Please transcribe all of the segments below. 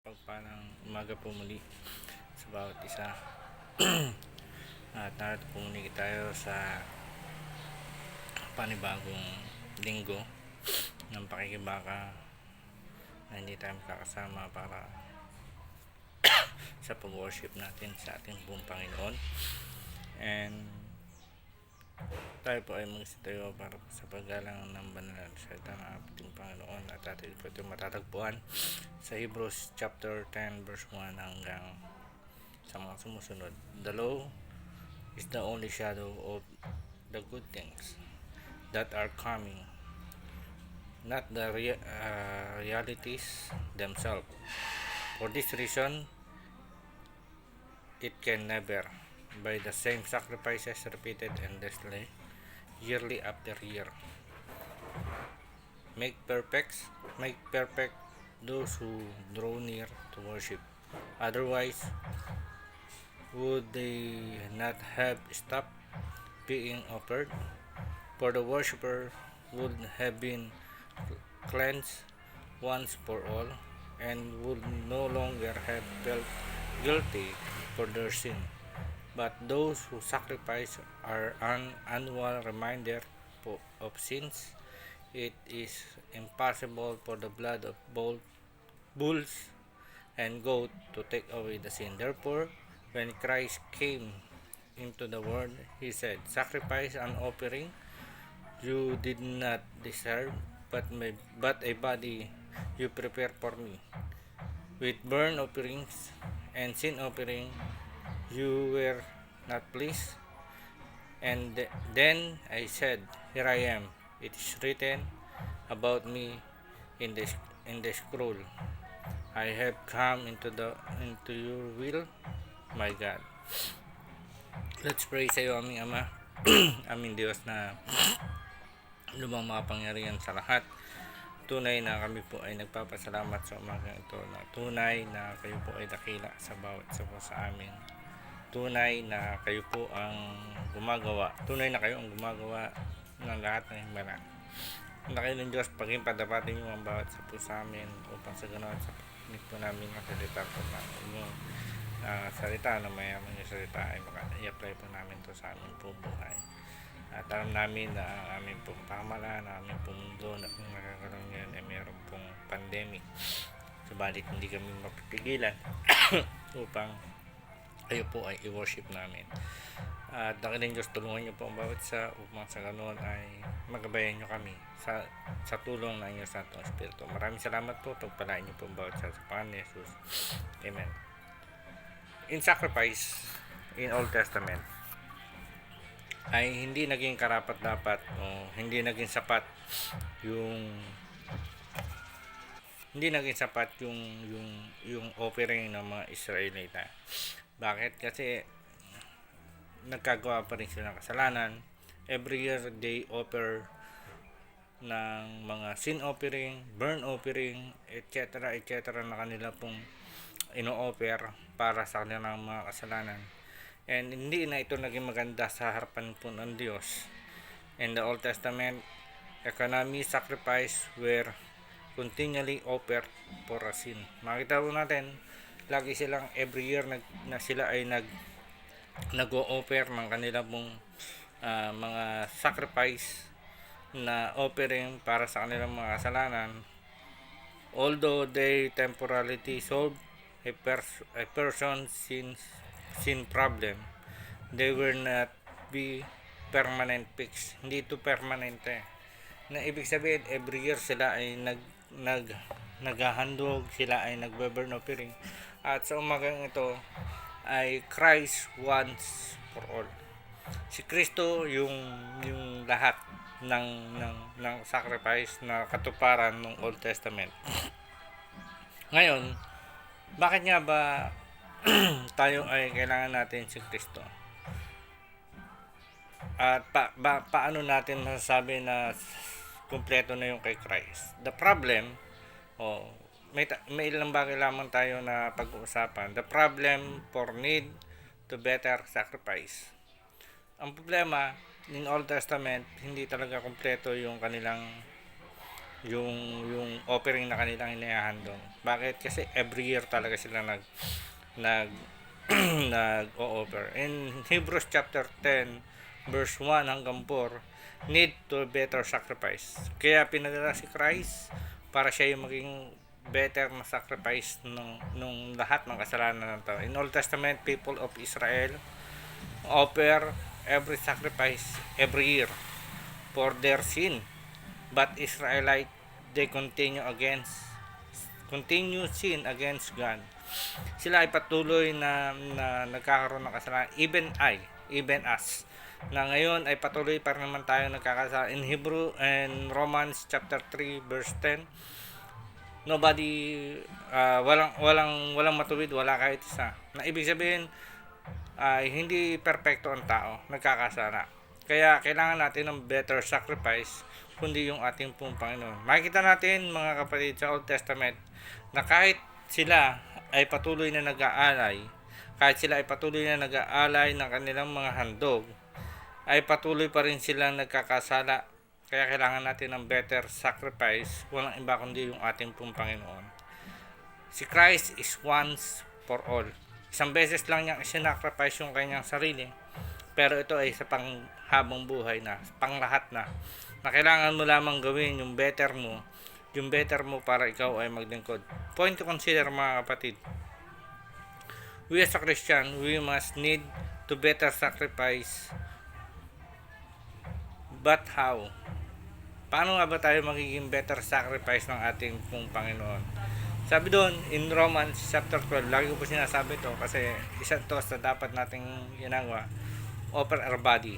Pagpalang umaga po muli sa bawat isa. At narito po muli tayo sa panibagong linggo ng pakikibaka na hindi tayo makakasama para sa pag-worship natin sa ating buong Panginoon. And tayo po ay magsitayo para sa paggalang ng banal na salita ng ating Panginoon, at atin po ito matatagpuan sa Hebrews chapter 10 verse 1 hanggang sa mga sumusunod. The law is the only shadow of the good things that are coming, not the realities themselves. For this reason, it can never, by the same sacrifices repeated endlessly, yearly after year, make perfect those who draw near to worship. Otherwise, would they not have stopped being offered? For the worshipper would have been cleansed once for all, and would no longer have felt guilty for their sin. But those who sacrifice are an annual reminder of sins. It is impossible for the blood of bulls and goat to take away the sin. Therefore, when Christ came into the world, he said, "Sacrifice and offering you did not deserve, but a body you prepare for me. With burnt offerings and sin offering you were not pleased." And then I said, "Here I am. It is written about me in the scroll. I have come into your will, my God." Let's pray sa iyo, aming Ama, aming Diyos na lumang makapangyarihan sa lahat. Tunay na kami po ay nagpapasalamat sa umaga ito, na tunay na kayo po ay dakila sa bawat isa po sa amin. Tunay na kayo po ang gumagawa. Tunay na kayo ang gumagawa ng lahat ng himala. Na kayo ng Diyos, paging padapatin nyo ang bawat isa po sa amin, upang sa ganoon sa pagkikinig po namin ang salita po na inyong salita, na mayaman yung salita ay i-apply po namin to sa aming po buhay. At alam namin na ang aming pong pamalaan, ang aming pong mundo na kung nakakaroon ngayon ay mayroon pong pandemic. Subalit hindi kami mapipigilan upang kayo po ay i-worship namin. At nakiling Diyos, tulungan niyo po ang bawat isa upang sa ganoon ay magabayan niyo kami sa tulong ng inyong Santong Espiritu. Maraming salamat po. Pagpalain niyo po ang bawat isa sa Panginoon Jesus. Amen. In sacrifice in Old Testament ay hindi naging karapat-dapat o hindi naging sapat yung offering ng mga Israelita. Bakit? Kasi nagkagawa pa rin sila ng kasalanan. Every year they offer ng mga sin offering, burn offering, etc. na kanila pong ino-offer para sa kanilang mga kasalanan. And hindi na ito naging maganda sa harapan po ng Diyos. In the Old Testament, economy sacrifice were continually offered for a sin. Makita po natin, lagi silang every year na sila ay nag-o-offer ng kanilang pong mga sacrifice na offering para sa kanilang mga kasalanan. Although they temporarily solve a person's sin problem, they will not be permanent fix. Hindi ito permanente. Na ibig sabihin, every year sila ay naghahandog, sila ay nagbe-burn offering. At sa umagang ito ay Christ once for all. Si Kristo yung lahat ng sacrifice na katuparan ng Old Testament. Ngayon, bakit nga ba tayo ay kailangan natin si Kristo? At paano natin masasabi na kumpleto na yung kay Christ? The problem, may ilang bagay lamang tayo na pag-uusapan. The problem for need to better sacrifice. Ang problema, in Old Testament, hindi talaga kumpleto yung kanilang yung offering na kanilang inihahandog. Bakit? Kasi every year talaga sila nag nag-o-offer. In Hebrews chapter 10 verse 1 hanggang 4, need to better sacrifice. Kaya pinadala si Christ para siya yung maging better na sacrifice nung lahat ng kasalanan ng tao. In Old Testament, people of Israel offer every sacrifice every year for their sin. But Israelite, they continue sin against God. Sila ay patuloy na nagkakaroon ng kasalanan. Even us, na ngayon ay patuloy pa naman tayo nagkakasala. In Hebrew and Romans chapter 3 verse 10, nobody, walang matuwid, wala kahit isa. Na ibig sabihin, hindi perpekto ang tao, nagkakasala. Kaya kailangan natin ng better sacrifice kundi yung ating pong Panginoon. Makikita natin mga kapatid sa Old Testament na kahit sila ay patuloy na nag-aalay, ng kanilang mga handog, ay patuloy pa rin silang nagkakasala. Kaya kailangan natin ng better sacrifice, walang iba kundi yung ating pong Panginoon. Si Christ is once for all. Isang beses lang niyang isinacrifice yung kanyang sarili, pero ito ay sa panghabang buhay na, panglahat na kailangan mo lamang gawin yung better mo para ikaw ay maglingkod. Point to consider mga kapatid. We as a Christian, we must need to better sacrifice. But how? Paano nga ba tayo magiging better sacrifice ng ating pong Panginoon? Sabi doon, in Romans chapter 12, lagi ko po sinasabi to kasi isa to sa dapat nating ginagawa, offer our body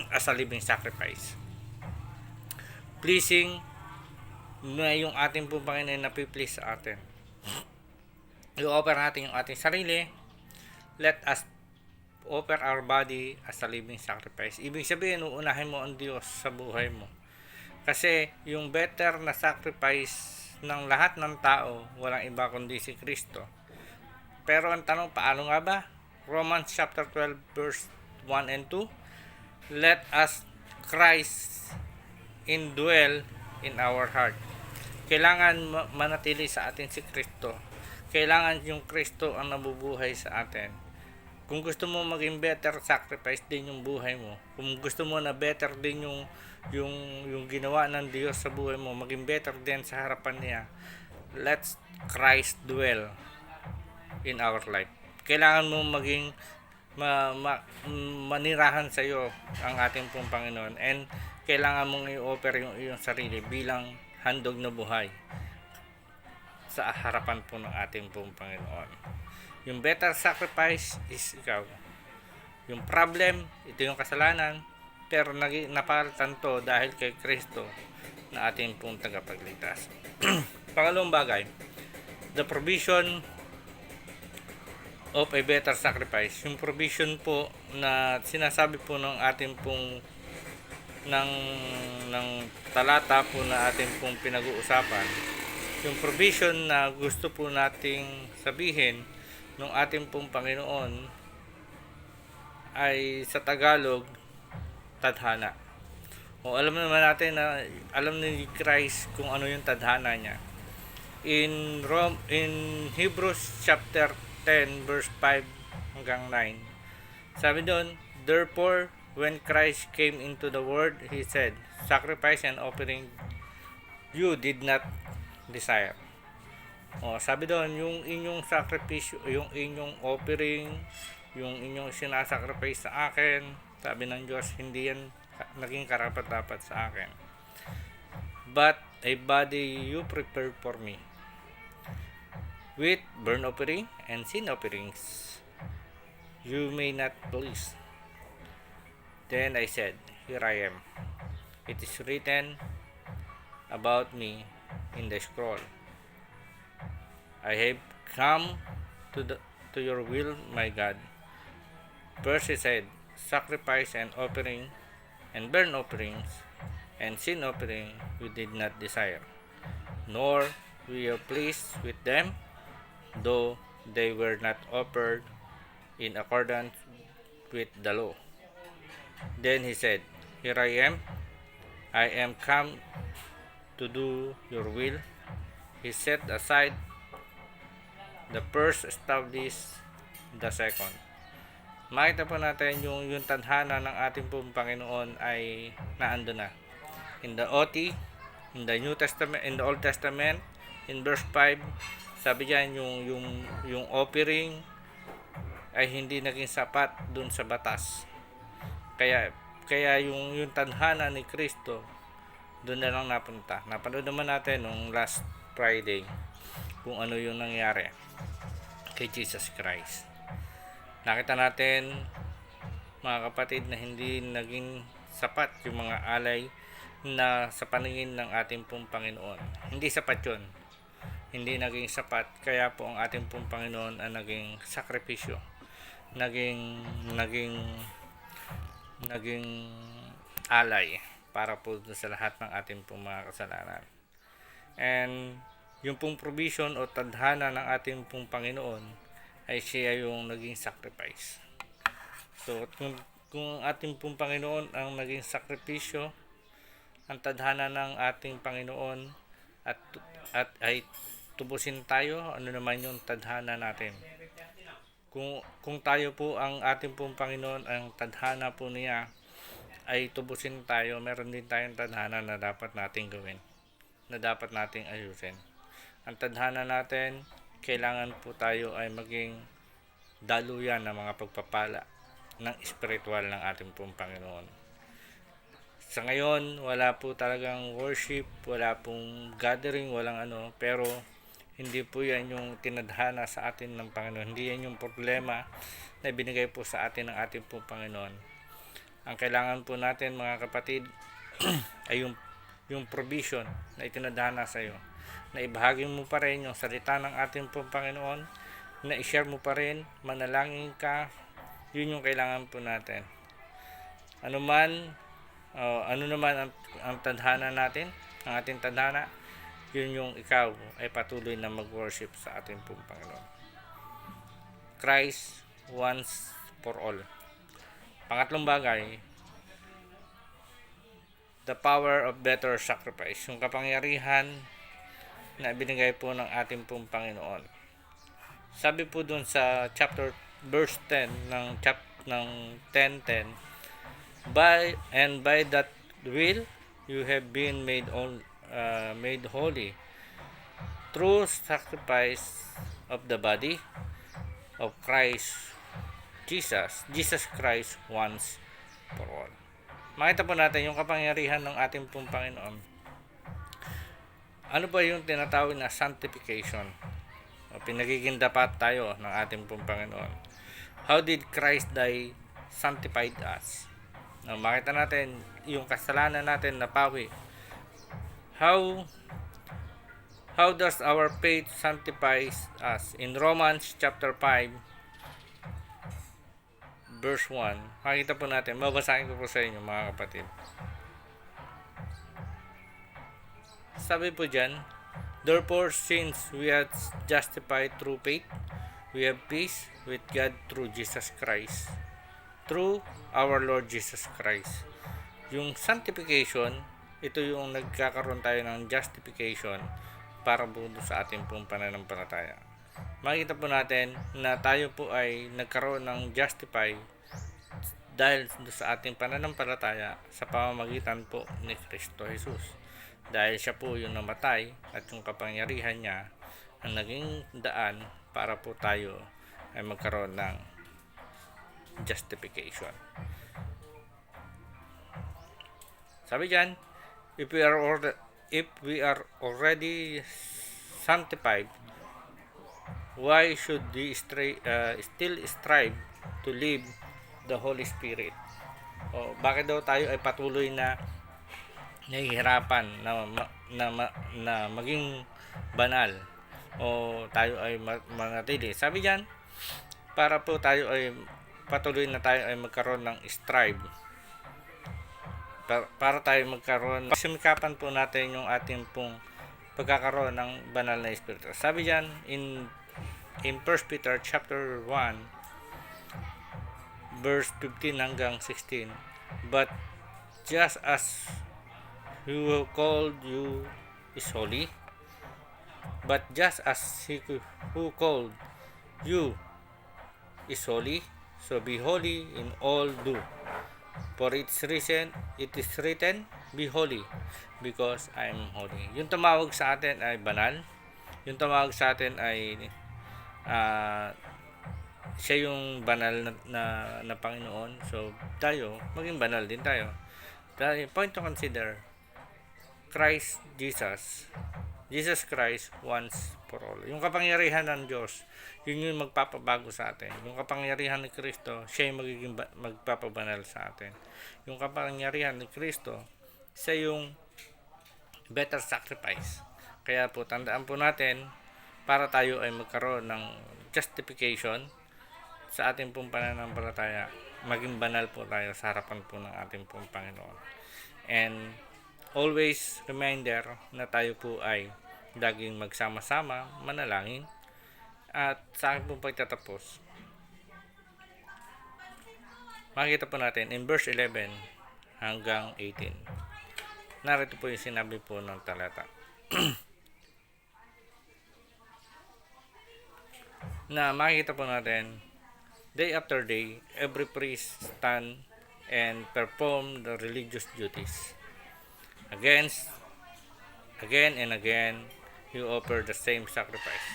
as a living sacrifice. Pleasing na yung ating pong Panginoon na please sa atin. I-offer natin yung ating sarili. Let us offer our body as a living sacrifice. Ibig sabihin, uunahin mo ang Diyos sa buhay mo. Kasi yung better na sacrifice ng lahat ng tao, walang iba kundi si Kristo. Pero ang tanong, paano nga ba? Romans chapter 12 verse 1 and 2, let us Christ indwell in our heart. Kailangan manatili sa atin si Kristo. Kailangan yung Kristo ang nabubuhay sa atin. Kung gusto mo maging better, sacrifice din yung buhay mo. Kung gusto mo na better din yung ginawa ng Diyos sa buhay mo, maging better din sa harapan niya, let's Christ dwell in our life. Kailangan mo maging manirahan sa iyo ang ating pong Panginoon, and kailangan mong i-offer yung iyong sarili bilang handog na buhay sa harapan po ng ating pong Panginoon. Yung better sacrifice is ikaw. Yung problem, ito yung kasalanan, pero napalitan to dahil kay Kristo na ating pong tagapagligtas. Pangalawang bagay, the provision of a better sacrifice. Yung provision po na sinasabi po ng ating pong ng talata po na ating pong pinag-uusapan, yung provision na gusto po nating sabihin ng ating pong Panginoon ay sa Tagalog, tadhana. O alam naman natin na alam ni Christ kung ano yung tadhana niya. In Hebrews chapter 10 verse 5 hanggang 9, sabi doon, therefore when Christ came into the world, he said, sacrifice and offering you did not desire. O, sabi doon, yung inyong sakripisyo, yung inyong offering, yung inyong sinasacrifice sa akin, sabi ng Diyos, hindi yan naging karapat-dapat sa akin. But a body you prepared for me, with burnt offering and sin offerings, you may not please. Then I said, here I am. It is written about me in the scroll. I have come to your will, my God. First he said, sacrifice and offering and burnt offerings and sin offering you did not desire, nor were you pleased with them, though they were not offered in accordance with the law. Then he said, here I am come to do your will. He set aside the first, established the second. Makita po natin yung tadhana ng ating pong Panginoon ay naando na. In the OT, in the New Testament, in the Old Testament, in verse 5, sabi diyan yung offering ay hindi naging sapat dun sa batas. Kaya yung tadhana ni Kristo doon na lang napunta. Napanood naman natin nung last Friday kung ano yung nangyari kay Jesus Christ. Nakita natin, mga kapatid, na hindi naging sapat yung mga alay na sa paningin ng ating pong Panginoon. Hindi sapat yun. Hindi naging sapat. Kaya po ang ating pong Panginoon ay naging sakripisyo. Naging alay para po sa lahat ng ating pong mga kasalanan. And yung pong provision o tadhana ng ating pong Panginoon ay siya yung naging sacrifice. So, kung ating pong Panginoon ang naging sakripisyo, ang tadhana ng ating Panginoon at ay tubusin tayo, ano naman yung tadhana natin. Kung tayo po ang ating pong Panginoon, ang tadhana po niya ay tubusin tayo, meron din tayong tadhana na dapat nating gawin, na dapat nating ayusin. Ang tadhana natin, kailangan po tayo ay maging daluyan ng mga pagpapala ng espiritual ng ating pong Panginoon. Sa ngayon, wala po talagang worship, wala pong gathering, walang ano, pero hindi po yan yung tinadhana sa atin ng Panginoon. Hindi yan yung problema na binigay po sa atin ng ating pong Panginoon. Ang kailangan po natin, mga kapatid, ay yung provision na itinadhana sa iyo. Na ibahagi mo pa rin yung salita ng ating pong Panginoon, na i-share mo pa rin, manalangin ka, yun yung kailangan po natin. Ano naman ang tadhana natin, ang ating tadhana, yun yung ikaw ay patuloy na mag-worship sa ating pong Panginoon. Christ once for all. Pangatlong bagay, the power of better sacrifice. Yung kapangyarihan na binigay po ng ating pong Panginoon. Sabi po dun sa verse 10 ng 10:10, by that will you have been made holy through sacrifice of the body of Christ Jesus Christ once for all. Makita po natin yung kapangyarihan ng ating pong Panginoon. Ano ba yung tinatawag na sanctification? Pinagiging dapat tayo ng ating pong Panginoon. How did Christ die sanctified us? Makita natin yung kasalanan natin na pawi. How does our faith sanctify us? In Romans chapter 5 verse 1, makita po natin, babasahin ko po sa inyo, mga kapatid. Sabi po dyan, therefore, since we are justified through faith, we have peace with God through Jesus Christ. Through our Lord Jesus Christ. Yung sanctification, ito yung nagkakaroon tayo ng justification para po sa ating pong pananampalataya. Makita po natin na tayo po ay nagkaroon ng justify dahil sa ating pananampalataya sa pamamagitan po ni Kristo Jesus. Dahil siya po yung namatay at yung kapangyarihan niya ang naging daan para po tayo ay magkaroon ng justification. Sabi diyan, if we are already sanctified, why should we still strive to live the Holy Spirit? Bakit daw tayo ay patuloy na nahihirapan na maging banal o tayo ay manatili? Sabi diyan, para po tayo ay patuloy na tayo ay magkaroon ng strive, para tayo magkaroon, simikapan po natin yung ating pong pagkakaroon ng banal na espiritu. Sabi diyan in 1 Peter chapter 1 verse 15 hanggang 16, but just as He who called you is holy, but just as he who called you is holy, so be holy in all do. For its reason, it is written, be holy, because I am holy. Yung tumawag sa atin ay banal. Yung tumawag sa atin ay ah, siya yung banal na Panginoon. So, tayo, maging banal din tayo. Dahil, point to consider, Christ Jesus Christ once for all. Yung kapangyarihan ng Diyos, yun yung magpapabago sa atin. Yung kapangyarihan ni Kristo, siya yung magiging magpapabanal sa atin. Yung kapangyarihan ni Kristo, siya yung better sacrifice. Kaya po, tandaan po natin, para tayo ay magkaroon ng justification sa ating pong pananampalataya, maging banal po tayo sa harapan po ng ating pong Panginoon. And always reminder na tayo po ay laging magsama-sama, manalangin. At sa akin pong pagtatapos, makikita po natin in verse 11 hanggang 18. Narito po yung sinabi po ng talata. Na makikita po natin, day after day, every priest stand and perform the religious duties. Again and again, he offer the same sacrifice,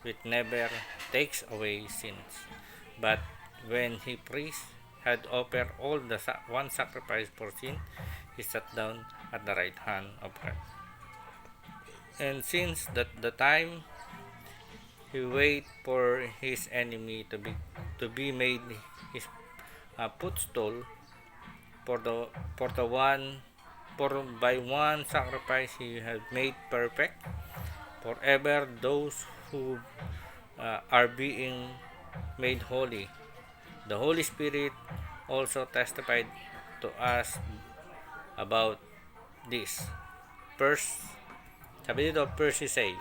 which never takes away sins. But when he priest had offered all the one sacrifice for sin, he sat down at the right hand of God. And since that the time he wait for his enemy to be made his footstool, for by one sacrifice he had made perfect forever those who are being made holy. The Holy Spirit also testified to us about this. First, sabi dito, first he say,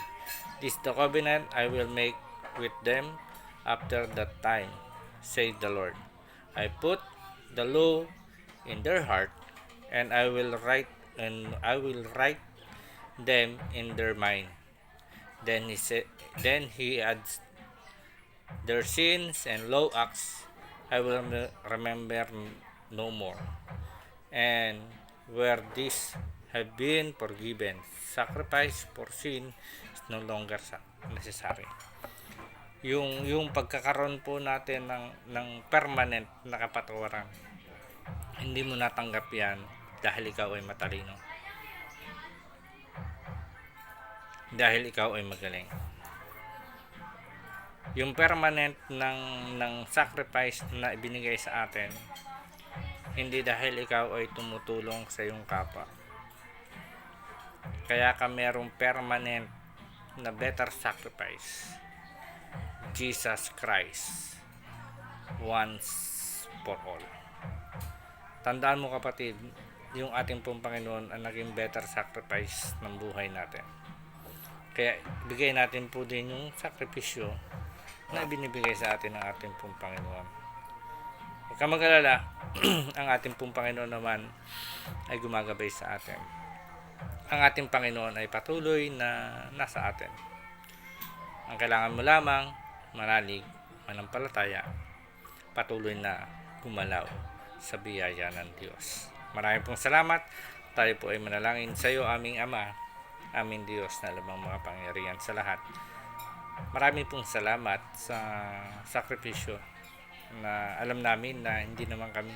this the covenant I will make with them after that time, said the Lord. I put the law in their heart, and I will write them in their mind. Then he adds, their sins and low acts I will remember no more. And where these have been forgiven, sacrifice for sin is no longer necessary. Yung pagkakaroon po natin ng permanent na kapatawaran, hindi mo natanggap yan dahil ikaw ay matalino, dahil ikaw ay magaling. Yung permanent ng sacrifice na ibinigay sa atin, hindi dahil ikaw ay tumutulong sa iyong kapwa. Kaya ka merong permanent na better sacrifice, Jesus Christ once for all. Tandaan mo kapatid, yung ating pong Panginoon ang naging better sacrifice ng buhay natin. Kaya bigay natin po din yung sakripisyo na binibigay sa atin ng ating pong Panginoon. Huwag ka mag-alala, ang ating pong Panginoon naman ay gumagabay sa atin. Ang ating Panginoon ay patuloy na nasa atin. Ang kailangan mo lamang, manalig, manampalataya, patuloy na gumalaw sa biyaya ng Diyos. Maraming pong salamat. Tayo po ay manalangin sa iyo, aming Ama, aming Diyos na lamang mga pangyarihan sa lahat. Maraming pong salamat sa sakripisyo na alam namin na hindi naman kami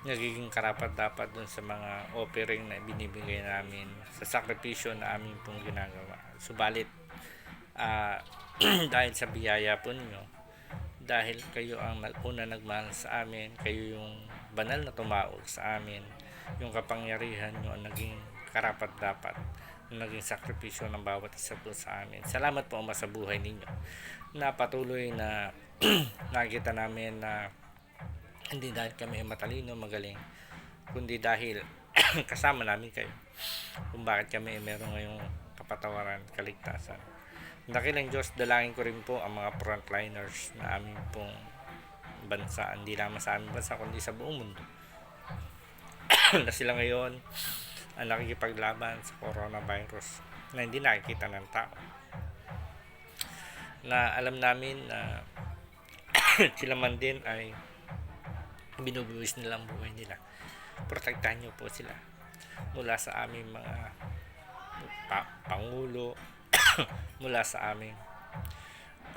nagiging karapat-dapat dun sa mga offering na binibigay namin sa sakripisyo na amin pong ginagawa. Subalit, dahil sa biyaya po ninyo, dahil kayo ang una nagmahal sa amin, kayo yung banal na tumawag sa amin, yung kapangyarihan nyo ang naging karapat-dapat, naging sakripisyo ng bawat isa po sa amin. Salamat po Ama sa buhay ninyo na patuloy na nakita namin na hindi dahil kami matalino, magaling, kundi dahil kasama namin kayo kung bakit kami meron ngayong kapatawaran, kaligtasan. Dakilang Diyos, dalangin ko rin po ang mga frontliners na aming pong bansa, hindi lamang sa aming bansa kundi sa buong mundo na sila ngayon ang nakikipaglaban sa coronavirus na hindi nakikita ng tao. Na alam namin na sila man din ay binubuwis nilang buhay nila. Protektahan niyo po sila mula sa aming mga pangulo, mula sa aming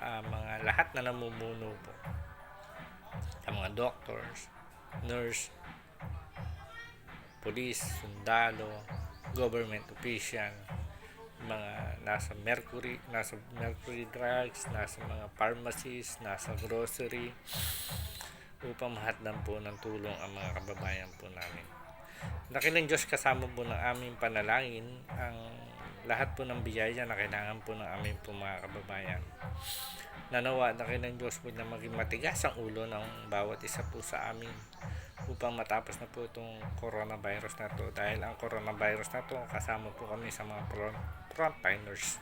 mga lahat na namumuno po, sa mga doctors, nurse, police, sundalo, government official, mga nasa Mercury Drugs, nasa mga pharmacies, nasa grocery, upang mahatdan po ng tulong ang mga kababayan po namin. Dakilang Diyos, kasama po ng aming panalangin ang lahat po ng biyaya na kailangan po ng aming po mga kababayan. Nanawa dakilang Diyos po na maging matigas ang ulo ng bawat isa po sa amin upang matapos na po itong coronavirus na to, dahil ang coronavirus na to kasama po kami sa mga frontliners,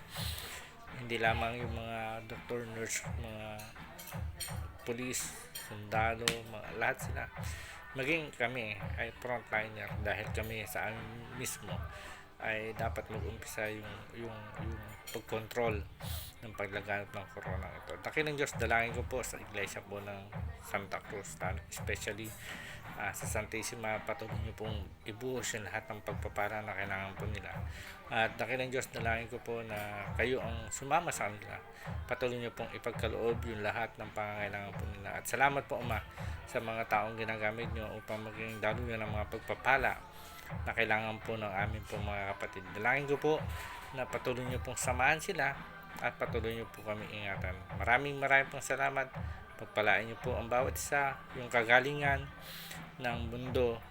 hindi lamang yung mga doctor, nurse, mga police, sundalo, mga lahat sila, maging kami ay frontliner, dahil kami sa amin mismo ay dapat mag-umpisa yung pag-control ng paglaganap ng corona ito. Dakilang Diyos, dalangin ko po sa iglesia po ng Santa Cruz, especially sa Santissima, patuloy niyo pong ibuhos yung lahat ng pagpapala na kailangan po nila. At dakilang Diyos, dalangin ko po na kayo ang sumama sa kanila. Patuloy niyo pong ipagkaloob yung lahat ng pangangailangan po nila. At salamat po, Ama, sa mga taong ginagamit niyo upang maging daluyan ng mga pagpapala na kailangan po ng amin po mga kapatid. Dalangin ko po na patuloy niyo pong samahan sila at patuloy niyo po kami ingatan. Maraming pong salamat. Pagpalain niyo po ang bawat isa, yung kagalingan ng mundo.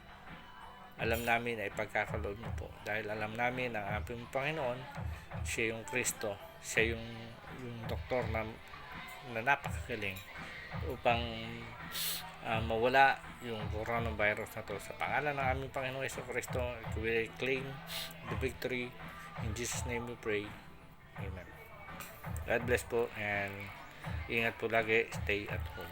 Alam namin ay pagkakaloob niyo po, dahil alam namin ang ating Panginoon, siya yung Kristo, siya yung doktor na napakagaling upang mawala yung coronavirus na to. Sa pangalan ng aming Panginoon Hesus Kristo, we claim the victory. In Jesus' name we pray. Amen. God bless po, and ingat po lagi. Stay at home.